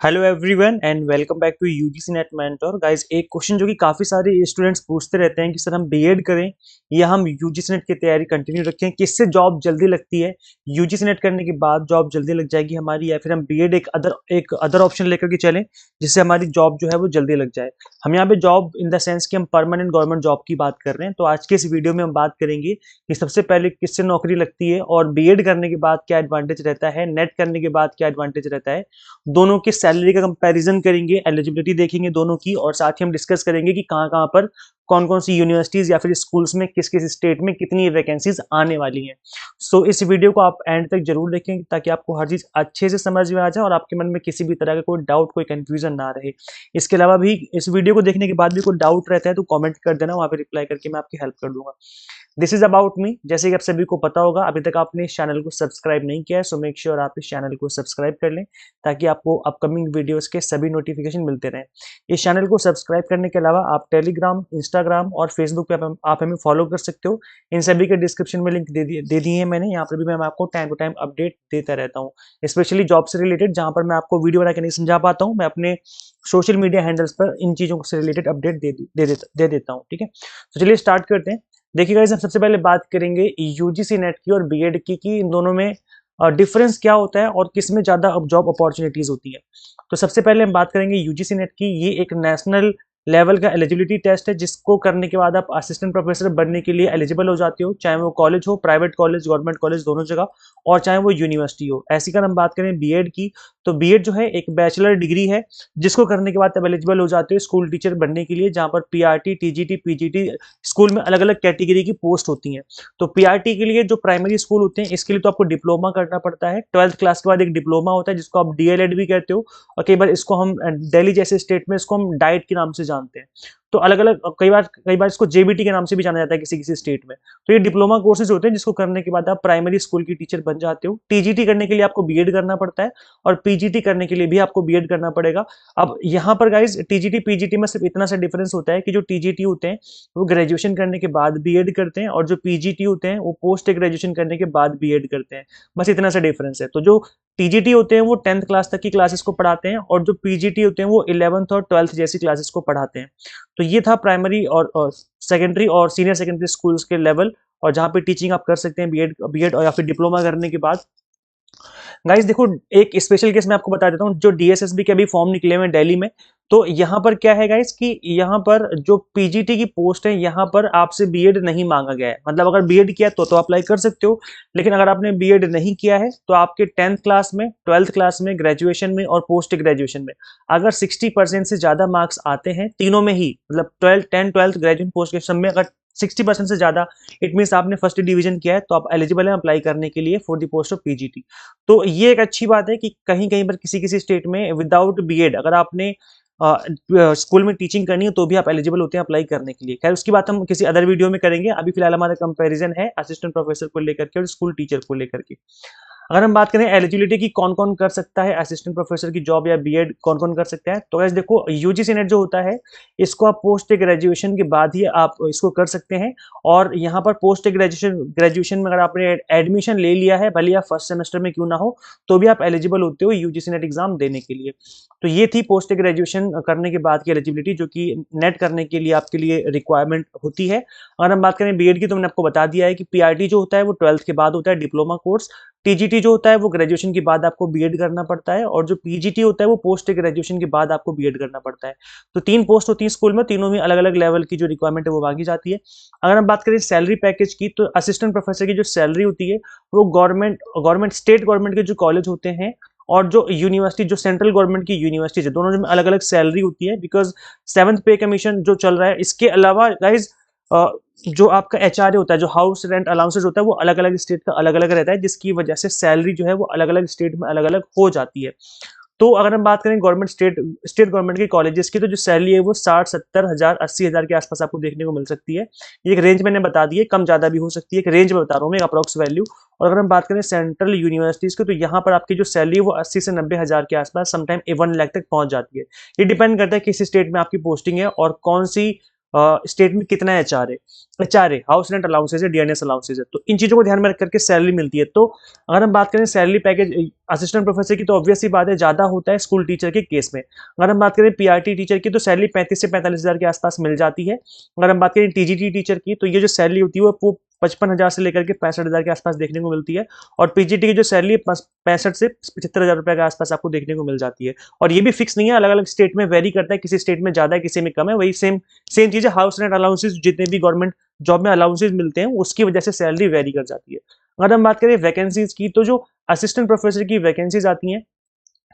Hello everyone and welcome back to UGC NET mentor guys. एक question जो कि काफी सारे स्टूडेंट्स पूछते रहते हैं कि सर हम बीएड करें या हम यूजीसी नेट की तैयारी कंटिन्यू रखें, किससे जॉब जल्दी लगती है? यूजीसी नेट करने के बाद जॉब जल्दी लग जाएगी हमारी, या फिर हम बीएड एक अदर ऑप्शन लेकर के चलें जिससे हमारी जॉब जो है वो जल्दी लग जाए। हम यहाँ पे जॉब इन द सेंस कि हम परमानेंट गवर्नमेंट जॉब की बात कर रहे हैं। तो आज के इस वीडियो में हम बात करेंगे कि सबसे पहले किससे नौकरी लगती है और बीएड करने के बाद क्या एडवांटेज रहता है, नेट करने के बाद क्या एडवांटेज रहता है, दोनों की सैलरी का कंपैरिजन करेंगे, एलिजिबिलिटी देखेंगे दोनों की, और साथ ही हम डिस्कस करेंगे कि कहाँ पर कौन कौन सी यूनिवर्सिटीज या फिर स्कूल्स में किस किस स्टेट में कितनी वैकेंसीज आने वाली हैं। सो इस वीडियो को आप एंड तक जरूर देखें ताकि आपको हर चीज अच्छे से समझ में आ जाए और आपके मन में किसी भी तरह का कोई डाउट, कोई कंफ्यूजन ना रहे। इसके अलावा भी इस वीडियो को देखने के बाद भी कोई डाउट रहता है तो कॉमेंट कर देना, वहां पर रिप्लाई करके मैं आपकी हेल्प कर दूंगा। This is about me. जैसे कि आप सभी को पता होगा, अभी तक आपने इस चैनल को सब्सक्राइब नहीं किया है, सो मेक श्योर आप इस चैनल को सब्सक्राइब कर लें ताकि आपको अपकमिंग वीडियोस के सभी नोटिफिकेशन मिलते रहें। इस चैनल को सब्सक्राइब करने के अलावा आप टेलीग्राम, इंस्टाग्राम और फेसबुक पे आप हमें फॉलो कर सकते हो। इन सभी के डिस्क्रिप्शन में लिंक दे दिए हैं मैंने। यहाँ पर भी मैं आपको टाइम टू टाइम अपडेट देता रहता हूँ, स्पेशली जॉब से रिलेटेड। जहाँ पर मैं आपको वीडियो बना के नहीं समझा पाता हूँ, मैं अपने सोशल मीडिया हैंडल्स पर इन चीज़ों से रिलेटेड अपडेट दे देता हूँ। ठीक है, तो चलिए स्टार्ट करते हैं। देखिए गाइस, हम सबसे पहले बात करेंगे यूजीसी नेट की और बीएड की कि इन दोनों में डिफरेंस क्या होता है और किस में ज़्यादा अब जॉब अपॉर्चुनिटीज़ होती है। तो सबसे पहले हम बात करेंगे यूजीसी नेट की। ये एक नेशनल लेवल का एलिजिबिलिटी टेस्ट है जिसको करने के बाद आप असिस्टेंट प्रोफेसर बनने के लिए एलिजिबल हो जाते हो, चाहे वो कॉलेज हो, प्राइवेट कॉलेज, गवर्नमेंट कॉलेज, दोनों जगह, और चाहे वो यूनिवर्सिटी हो। ऐसी अगर हम बात करें बीएड की, तो बीएड जो है एक बैचलर डिग्री है जिसको करने के बाद आप एलिजिबल हो जाते हो स्कूल टीचर बनने के लिए, जहाँ पर पीआरटी, टीजीटी, पीजीटी स्कूल में अलग अलग कैटेगरी की पोस्ट होती हैं। तो पीआरटी के लिए जो प्राइमरी स्कूल होते हैं, इसके लिए तो आपको डिप्लोमा करना पड़ता है। 12th क्लास के बाद एक डिप्लोमा होता है जिसको आप डीएलएड भी कहते हो, और कई बार इसको हम दिल्ली जैसे स्टेट में इसको हम डाइट के नाम से जानते हैं। तो अलग अलग कई बार इसको जेबीटी के नाम से भी जाना जाता है किसी किसी स्टेट में। तो ये डिप्लोमा कोर्सेज होते हैं जिसको करने के बाद आप प्राइमरी स्कूल की टीचर बन जाते हो। टीजीटी करने के लिए आपको बीएड करना पड़ता है और पीजीटी करने के लिए भी आपको बीएड करना पड़ेगा। अब यहाँ पर गाइज टीजीटी पीजीटी में सिर्फ इतना सा डिफरेंस होता है कि जो टीजीटी होते हैं वो ग्रेजुएशन करने के बाद बीएड करते हैं, और जो पीजीटी होते हैं वो पोस्ट ग्रेजुएशन करने के बाद बीएड करते हैं। बस इतना सा डिफरेंस है। तो जो टीजीटी होते हैं वो 10th क्लास तक की क्लासेस को पढ़ाते हैं, और जो पीजीटी होते हैं वो 11th और 12th जैसी क्लासेस को पढ़ाते हैं। तो ये था प्राइमरी और सेकेंडरी और सीनियर सेकेंडरी स्कूल्स के लेवल, और जहाँ पे टीचिंग आप कर सकते हैं बीएड बीएड और या फिर डिप्लोमा करने के बाद। गाइस देखो, एक स्पेशल केस मैं आपको बता देता हूँ। जो डीएसएसबी के अभी फॉर्म निकले हुए हैं दिल्ली में, तो यहाँ पर क्या है गाइस कि यहाँ पर जो पीजीटी की पोस्ट है, यहाँ पर आपसे बीएड नहीं मांगा गया है। मतलब अगर बीएड किया तो अप्लाई कर सकते हो, लेकिन अगर आपने बीएड नहीं किया है तो आपके 10th क्लास में, 12th क्लास में, ग्रेजुएशन में और पोस्ट ग्रेजुएशन में अगर 60% से ज्यादा मार्क्स आते हैं तीनों में ही, मतलब 10, 12th, ग्रेजुएशन, पोस्ट ग्रेजुएशन में अगर 60% से ज्यादा, इट मीन आपने फर्स्ट डिवीजन किया है, तो आप एलिजिबल हैं अप्लाई करने के लिए for the post of PGT. तो ये एक अच्छी बात है कि कहीं कहीं पर किसी किसी स्टेट में विदाउट बीएड अगर आपने स्कूल में टीचिंग करनी है तो भी आप एलिजिबल होते हैं अप्लाई करने के लिए। खैर उसकी बात हम किसी अदर वीडियो में करेंगे। अभी फिलहाल हमारा कंपैरिजन है असिस्टेंट प्रोफेसर को लेकर के और स्कूल टीचर को लेकर के। अगर हम बात करें एलिजिबिलिटी की, कौन कौन कर सकता है असिस्टेंट प्रोफेसर की जॉब या बीएड कौन कौन कर सकता है, तो गाइस देखो, यूजीसी नेट जो होता है इसको आप पोस्ट ग्रेजुएशन के बाद ही आप इसको कर सकते हैं। और यहाँ पर पोस्ट ग्रेजुएशन में अगर आपने एडमिशन ले लिया है, भले आप फर्स्ट सेमेस्टर में क्यों ना हो, तो भी आप एलिजिबल होते हो यूजीसी नेट एग्जाम देने के लिए। तो ये थी पोस्ट ग्रेजुएशन करने के बाद की एलिजिबिलिटी, जो कि नेट करने के लिए आपके लिए रिक्वायरमेंट होती है। अगर हम बात करें बीएड की, तो मैंने आपको बता दिया है कि पीआरटी जो होता है वो 12th के बाद होता है, डिप्लोमा कोर्स। टीजीटी जो होता है वो ग्रेजुएशन के बाद आपको बीएड करना पड़ता है, और जो पीजीटी होता है वो पोस्ट ग्रेजुएशन के बाद आपको बीएड करना पड़ता है। तो 3 पोस्ट होती है स्कूल में, तीनों में अलग अलग लेवल की जो रिक्वायरमेंट है वो मांगी जाती है। अगर हम बात करें सैलरी पैकेज की, तो असिस्टेंट प्रोफेसर की जो सैलरी होती है वो गवर्नमेंट स्टेट गवर्नमेंट के जो कॉलेज होते हैं और जो यूनिवर्सिटी, जो सेंट्रल गवर्नमेंट की यूनिवर्सिटी है, दोनों में अलग अलग सैलरी होती है, बिकॉज 7th पे कमीशन जो चल रहा है। इसके अलावा गाइज जो आपका एचआरए होता है, जो हाउस रेंट अलाउंसेस होता है, वो अलग अलग स्टेट का अलग अलग रहता है, जिसकी वजह से सैलरी जो है वो अलग अलग स्टेट में अलग अलग हो जाती है। तो अगर हम बात करें गवर्नमेंट स्टेट गवर्नमेंट के कॉलेजेस की, तो जो सैलरी है वो 60-70 हज़ार 80 हज़ार के आसपास आपको देखने को मिल सकती है। ये एक रेंज मैंने बता दी है, कम ज्यादा भी हो सकती है, एक रेंज में बता रहा हूँ मैं, अप्रॉक्स वैल्यू। और अगर हम बात करें सेंट्रल यूनिवर्सिटीज की, तो यहाँ पर आपकी जो सैलरी है वो 80 से 90 हज़ार के आसपास, समटाइम 1 लाख तक पहुंच जाती है। ये डिपेंड करता है किस स्टेट में आपकी पोस्टिंग है और कौन सी स्टेट में कितना एचआरए हाउस रेंट अलाउंसेज है, डीएनएस अलाउंसेज है। तो इन चीजों को ध्यान में रख करके सैलरी मिलती है। तो अगर हम बात करें सैलरी पैकेज असिस्टेंट प्रोफेसर की, तो ऑब्वियस सी बात है ज्यादा होता है स्कूल टीचर के केस में। अगर हम बात करें पीआरटी टीचर की, तो सैलरी 35 से 45 हज़ार के आसपास मिल जाती है। अगर हम बात करें टीजीटी टीचर की, तो ये जो सैलरी होती है वो 55 हज़ार से लेकर के 65 हज़ार के आसपास देखने को मिलती है। और पीजीटी की जो सैलरी है 65 से 75 हज़ार रुपए के आसपास आपको देखने को मिल जाती है। और ये भी फिक्स नहीं है, अलग अलग स्टेट में वेरी करता है, किसी स्टेट में ज्यादा है, किसी में कम है। वही सेम सेम चीज है, हाउस रेंट अलाउंसेस जितने भी गवर्नमेंट जॉब में अलाउंसेस मिलते हैं उसकी वजह से सैलरी वेरी कर जाती है। अगर हम बात करें वैकेंसीज की, तो जो असिस्टेंट प्रोफेसर की वैकेंसीज आती हैं,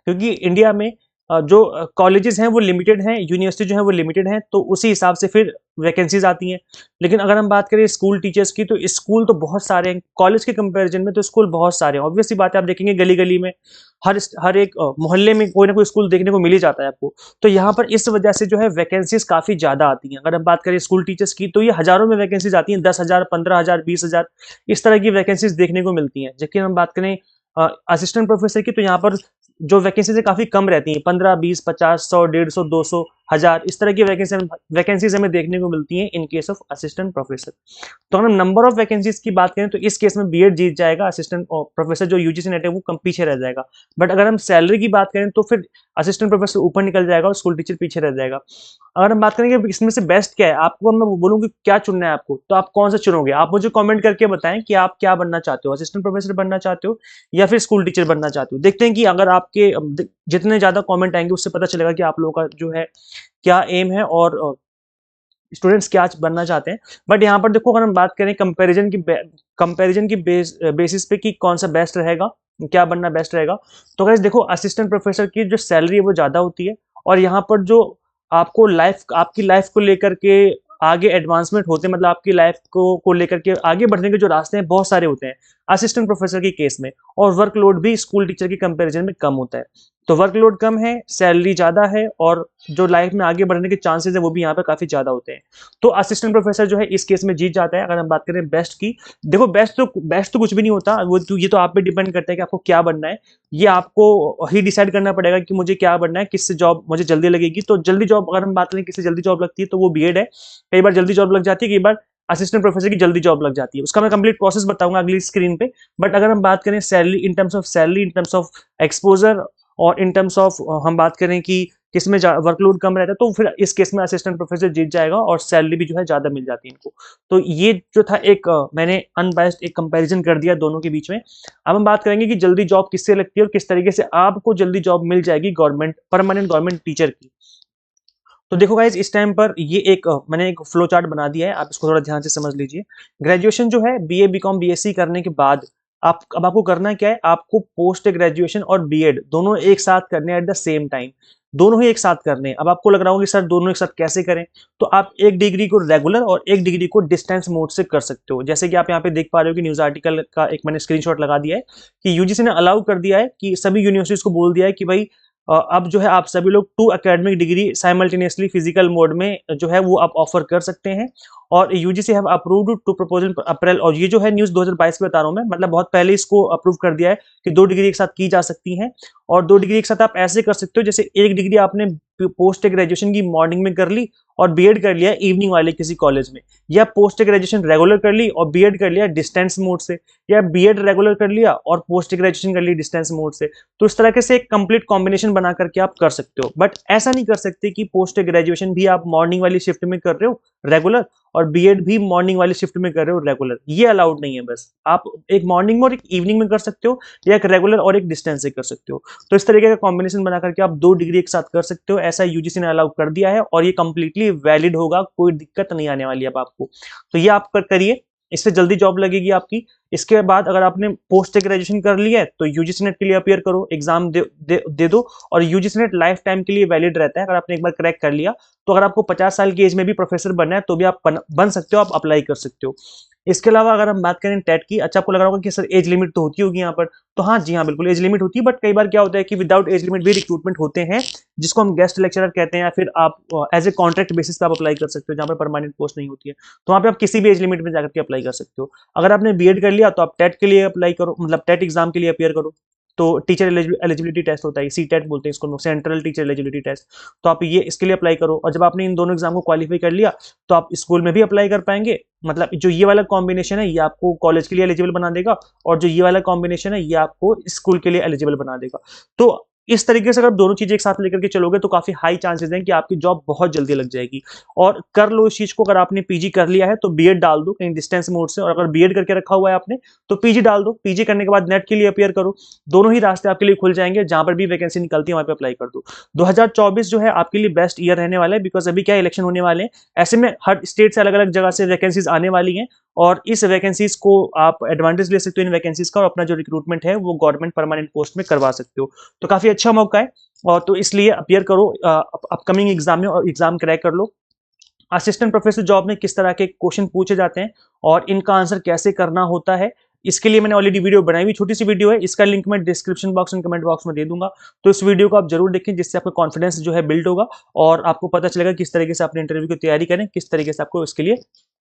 क्योंकि इंडिया में जो कॉलेजेस हैं वो लिमिटेड हैं, यूनिवर्सिटी जो है वो लिमिटेड हैं, तो उसी हिसाब से फिर वैकेंसीज आती हैं। लेकिन अगर हम बात करें स्कूल टीचर्स की, तो स्कूल तो बहुत सारे हैं कॉलेज के कंपैरिजन में, तो स्कूल बहुत सारे हैं। ऑब्वियसली बात है, आप देखेंगे गली गली में हर एक मोहल्ले में कोई ना कोई स्कूल देखने को मिल ही जाता है आपको। तो यहाँ पर इस वजह से जो है वैकेंसीज काफी ज्यादा आती हैं। अगर हम बात करें स्कूल टीचर्स की, तो ये हजारों में वैकेंसीज आती हैं, 10 हज़ार, 15 हज़ार, 20 हज़ार, इस तरह की वैकेंसीज देखने को मिलती हैं। जबकि हम बात करें असिस्टेंट प्रोफेसर की, तो यहाँ पर जो वैकेंसीज काफी कम रहती हैं, 15, 20, 50, 100, 150, 200, 1000, इस तरह की वैकेंसीज हमें देखने को मिलती हैं in case of assistant professor. तो अगर हम नंबर ऑफ वैकेंसीज की बात करें, तो इस केस में बीएड जीत जाएगा, असिस्टेंट प्रोफेसर जो यूजीसी नेट है वो कम पीछे रह जाएगा। बट अगर हम सैलरी की बात करें, तो फिर असिस्टेंट प्रोफेसर ऊपर निकल जाएगा और स्कूल टीचर पीछे रह जाएगा। अगर हम बात करेंगे इसमें से बेस्ट क्या है, आपको मैं बोलूंगी क्या चुनना है आपको, तो आप कौन सा चुनोगे? आप मुझे कमेंट करके बताएं कि आप क्या बनना चाहते हो, असिस्टेंट प्रोफेसर बनना चाहते हो या फिर स्कूल टीचर बनना चाहते हो। देखते हैं कि अगर आपके जितने ज्यादा कमेंट आएंगे उससे पता चलेगा कि आप लोगों का जो है क्या एम है और स्टूडेंट्स क्या बनना चाहते हैं। बट यहाँ पर देखो, अगर हम बात करें कंपैरिजन की बेसिस पे कि कौन सा बेस्ट रहेगा, क्या बनना बेस्ट रहेगा, तो गाइस देखो, असिस्टेंट प्रोफेसर की जो सैलरी है वो ज्यादा होती है। और यहाँ पर जो आपकी लाइफ को लेकर के आगे एडवांसमेंट होते हैं, मतलब आपकी लाइफ को लेकर के आगे बढ़ने के जो रास्ते हैं बहुत सारे होते हैं असिस्टेंट प्रोफेसर के केस में। और वर्कलोड भी स्कूल टीचर की कंपैरिजन में कम होता है। तो वर्कलोड कम है, सैलरी ज्यादा है, और जो लाइफ में आगे बढ़ने के चांसेस है वो भी यहाँ पे काफी ज्यादा होते हैं। तो असिस्टेंट प्रोफेसर जो है इस केस में जीत जाता है। अगर हम बात करें बेस्ट की, देखो बेस्ट तो कुछ भी नहीं होता, ये तो आप पे डिपेंड करता है कि आपको क्या बनना है। ये आपको ही डिसाइड करना पड़ेगा कि मुझे क्या बनना है, किससे जॉब मुझे जल्दी लगेगी। तो जल्दी जॉब, अगर हम बात करें किससे जल्दी जॉब लगती है, तो वो बीएड है। कई बार जल्दी जॉब लग जाती है, कई बार असिस्टेंट प्रोफेसर की जल्दी जॉब लग जाती है। उसका मैं कंप्लीट प्रोसेस बताऊंगा अगली स्क्रीन पे। बट अगर हम बात करें salary, in terms of salary, in terms of exposure, और इन टर्म्स ऑफ हम बात करें कि किसमें वर्कलोड कम रहता है, तो फिर इस केस में असिस्टेंट प्रोफेसर जीत जाएगा और सैलरी भी जो है ज्यादा मिल जाती है इनको। तो ये जो था एक मैंने अनबायस्ड एक कंपैरिजन कर दिया दोनों के बीच में। अब हम बात करेंगे कि जल्दी जॉब किससे लगती है और किस तरीके से आपको जल्दी जॉब मिल जाएगी परमानेंट गवर्नमेंट टीचर की। तो देखो गाइज, इस टाइम पर ये मैंने एक फ्लो चार्ट बना दिया है, आप इसको थोड़ा ध्यान से समझ लीजिए। ग्रेजुएशन जो है बीए बीकॉम बीएससी करने के बाद अब आपको करना क्या है, आपको पोस्ट ग्रेजुएशन और बीएड दोनों एक साथ करने हैं एट द सेम टाइम। दोनों ही एक साथ करने हैं। अब आपको लग रहा होगा कि सर दोनों एक साथ कैसे करें, तो आप एक डिग्री को रेगुलर और एक डिग्री को डिस्टेंस मोड से कर सकते हो। जैसे कि आप यहाँ पे देख पा रहे हो कि न्यूज आर्टिकल का एक मैंने स्क्रीनशॉट लगा दिया है कि यूजीसी ने अलाउ कर दिया है कि सभी यूनिवर्सिटीज को बोल दिया है कि भाई अब जो है आप सभी लोग 2 academic degree simultaneously physical mode में जो है वो आप ऑफर कर सकते हैं। और UGC have approved to proposal April, और ये जो है न्यूज 2022 में बता रहा हूं मैं, मतलब बहुत पहले इसको अप्रूव कर दिया है कि 2 डिग्री एक साथ की जा सकती हैं। और 2 डिग्री एक साथ आप ऐसे कर सकते हो, जैसे एक डिग्री आपने पोस्ट ग्रेजुएशन की मॉर्निंग में कर ली और बीएड कर लिया इवनिंग वाले किसी कॉलेज में, या पोस्ट ग्रेजुएशन रेगुलर कर ली और बीएड कर लिया डिस्टेंस मोड से, या बीएड रेगुलर कर लिया और पोस्ट ग्रेजुएशन कर ली डिस्टेंस मोड से। तो इस तरह से एक कंप्लीट कॉम्बिनेशन बना करके आप कर सकते हो। बट ऐसा नहीं कर सकते कि पोस्ट ग्रेजुएशन भी आप मॉर्निंग वाली शिफ्ट में कर रहे हो रेगुलर और बीएड भी मॉर्निंग वाली शिफ्ट में कर रहे हो रेगुलर, ये अलाउड नहीं है। बस आप एक मॉर्निंग में और एक इवनिंग में कर सकते हो, या एक रेगुलर और एक डिस्टेंस से कर सकते हो। तो इस तरीके का कॉम्बिनेशन बना करके आप 2 डिग्री एक साथ कर सकते हो। ऐसा यूजीसी ने अलाउ कर दिया है और ये कंप्लीटली वैलिड होगा, कोई दिक्कत नहीं आने वाली है अब आपको। तो ये आप करिए, इससे जल्दी जॉब लगेगी आपकी। इसके बाद अगर आपने पोस्ट ग्रेजुएशन कर लिया है तो यूजीसी नेट के लिए अपियर करो, एग्जाम दे दो। और यूजीसी नेट लाइफ टाइम के लिए वैलिड रहता है। अगर आपने एक बार क्रैक कर लिया, तो अगर आपको 50 साल की एज में भी प्रोफेसर बनना है तो भी आप बन सकते हो, आप अप्लाई कर सकते हो। इसके अलावा अगर हम बात करें टेट की, अच्छा आपको लग रहा होगा कि सर एज लिमिट तो होती होगी यहाँ पर, तो हाँ जी हाँ, बिल्कुल एज लिमिट होती है। बट कई बार क्या होता है कि विदाउट एज लिमिट भी रिक्रूटमेंट होते हैं, जिसको हम गेस्ट लेक्चरर कहते हैं, या फिर आप एज ए कॉन्ट्रैक्ट बेसिस पे आप अप्लाई कर सकते हो, जहाँ पर परमानेंट पोस्ट नहीं होती है। तो वहाँ पे आप किसी भी एज लिमिट में जाकर के अप्लाई कर सकते हो। अगर आपने बीएड कर लिया तो आप टेट के लिए अप्लाई करो, मतलब टेट एग्जाम के लिए अपियर करो। तो टीचर एलिजिबिलिटी टेस्ट होता है, सीटेट बोलते हैं इसको, सेंट्रल टीचर एलिजिबिलिटी टेस्ट। तो आप ये इसके लिए अप्लाई करो, और जब आपने इन दोनों एग्जाम को क्वालिफाई कर लिया तो आप स्कूल में भी अप्लाई कर पाएंगे। मतलब जो ये वाला कॉम्बिनेशन है ये आपको कॉलेज के लिए एलिजिबल बना देगा, और जो ये वाला कॉम्बिनेशन है ये आपको स्कूल के लिए एलिजिबल बना देगा। तो इस तरीके से अगर दोनों चीजें एक साथ लेकर के चलोगे तो काफी हाई चांसेस हैं कि आपकी जॉब बहुत जल्दी लग जाएगी। और कर लो इस चीज को, अगर आपने पीजी कर लिया है तो बीएड डाल दो कहीं डिस्टेंस मोड से, और अगर बीएड करके रखा हुआ है आपने तो पीजी डाल दो। पीजी करने के बाद नेट के लिए अपियर करो, दोनों ही रास्ते आपके लिए खुल जाएंगे। जहां पर भी वैकेंसी निकलती है वहां पे अप्लाई कर दो। 2024 जो है आपके लिए बेस्ट ईयर रहने वाला है, बिकॉज अभी क्या इलेक्शन होने वाले हैं, ऐसे में हर स्टेट से अलग अलग जगह से वैकेंसीज आने वाली हैं, और इस वैकेंसीज को आप एडवांटेज ले सकते हो इन वैकेंसीज का, और अपना जो रिक्रूटमेंट है वो गवर्नमेंट परमानेंट पोस्ट में करवा सकते हो। तो काफी अच्छा मौका है, और तो इसलिए अपियर करो अपकमिंग एग्जाम में और एग्जाम क्रैक कर लो। असिस्टेंट प्रोफेसर जॉब में किस तरह के क्वेश्चन पूछे जाते हैं और इनका आंसर कैसे करना होता है, इसके लिए मैंने ऑलरेडी वीडियो बनाई हुई, छोटी सी वीडियो है, इसका लिंक मैं description box and comment box में दे दूंगा। तो इस वीडियो को आप जरूर देखें, जिससे आपका कॉन्फिडेंस जो है बिल्ड होगा, और आपको पता चलेगा किस तरीके से अपने इंटरव्यू की तैयारी करें, किस तरीके से आपको इसके लिए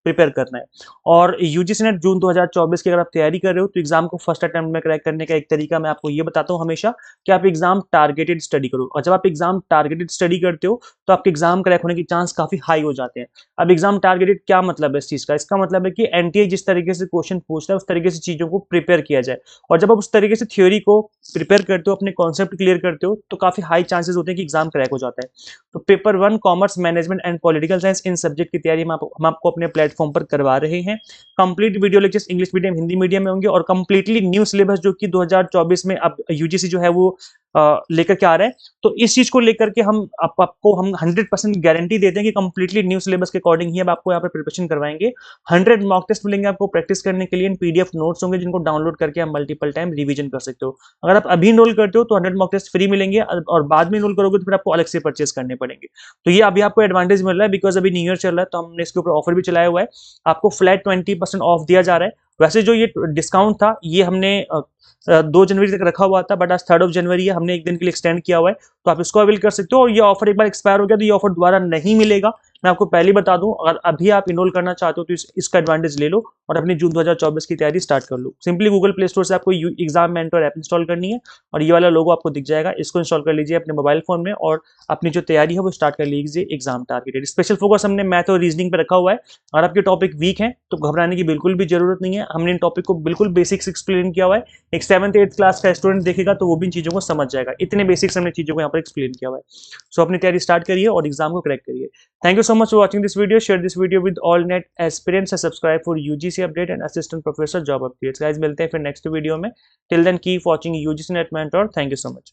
प्रिपेयर करना है। और यूजीसी नेट जून 2024 की अगर आप तैयारी कर रहे हो तो एग्जाम को फर्स्ट अटेम्प्ट में क्रैक करने का एक तरीका मैं आपको ये बताता हूँ हमेशा, कि आप एग्जाम टारगेटेड स्टडी करो। और जब आप एग्जाम टारगेटेड स्टडी करते हो तो आपके एग्जाम क्रैक होने के चांस काफी हाई हो जाते हैं। अब एग्जाम टारगेटेड क्या मतलब है इस चीज का? इसका मतलब है कि एनटीए जिस तरीके से क्वेश्चन पूछता है उस तरीके से चीजों को प्रिपेयर किया जाए, और जब आप उस तरीके से थ्योरी को प्रिपेयर करते हो, अपने कॉन्सेप्ट क्लियर करते हो, तो काफी हाई चांसेस होते हैं कि एग्जाम क्रैक हो जाता है। तो paper 1 commerce management and political science, in subject की तैयारी हम आपको अपने प्लेटफॉर्म पर करवा रहे हैं। Complete video lectures English medium Hindi medium में होंगे, और कंप्लीटली न्यू सिलेबस जो कि 2024 में अब यूजीसी जो है वो लेकर के आ रहा है। तो इस चीज को लेकर के आपको हम 100% गारंटी देते हैं कि कंप्लीटली न्यू सिलेबस के अकॉर्डिंग ही अब आपको यहाँ पे प्रिपरेशन करवाएंगे। 100 मॉक टेस्ट मिलेंगे आपको प्रैक्टिस करने के लिए, पीडीएफ नोट्स होंगे जिनको डाउनलोड करके आप मल्टीपल टाइम रिवीजन कर सकते हो। अगर आप अभी इनरोल करते हो तो 100 मॉक टेस्ट फ्री मिलेंगे, और बाद में इनरोल करोगे तो फिर आपको अलग से परचेस करने पड़ेंगे। तो ये अभी आपको एडवांटेज मिल रहा है, बिकॉज अभी न्यू ईयर चल रहा है, तो हमने इसके ऊपर ऑफर भी चलाया हुआ है, आपको फ्लैट 20% ऑफ दिया जा रहा है। वैसे जो ये डिस्काउंट था ये हमने 2 जनवरी तक रखा हुआ था, बट आज 3 जनवरी है, हमने एक दिन के लिए एक्सटेंड किया हुआ है, तो आप इसको अवेल कर सकते हो। और ये ऑफर एक बार एक्सपायर हो गया तो ये ऑफर दोबारा नहीं मिलेगा, मैं आपको पहले बता दूं। अगर अभी आप इनरोल करना चाहते हो तो इसका एडवांटेज ले लो और अपनी जून 2024 की तैयारी स्टार्ट कर लो। सिंपली गूगल प्ले स्टोर से आपको एग्जाम मेंटर ऐप इंस्टॉल करनी है, और ये वाला लोगो आपको दिख जाएगा, इसको इंस्टॉल कर लीजिए अपने मोबाइल फोन में, और अपनी जो तैयारी है वो स्टार्ट कर लीजिए एग्जाम टारगेटेड। स्पेशल फोकस हमने मैथ और रीजनिंग पे रखा हुआ है। अगर आपके टॉपिक वीक है तो घबराने की बिल्कुल भी जरूरत नहीं है, हमने इन टॉपिक को बिल्कुल बेसिक्स एक्सप्लेन किया हुआ है। एक 7th 8th क्लास का स्टूडेंट देखेगा तो वो भी इन चीजों को समझ जाएगा, इतने बेसिक्स हमने चीजों को यहाँ पर एक्सप्लेन किया हुआ है। सो अपनी तैयारी स्टार्ट करिए और एग्जाम को क्रैक करिए। Thank you so much for watching this video. Share this video with all net aspirants and subscribe for UGC update and assistant professor job updates. Guys, मिलते हैं फिर नेक्स्ट वीडियो में। Till then keep watching UGC Net Mentor. Thank you so much.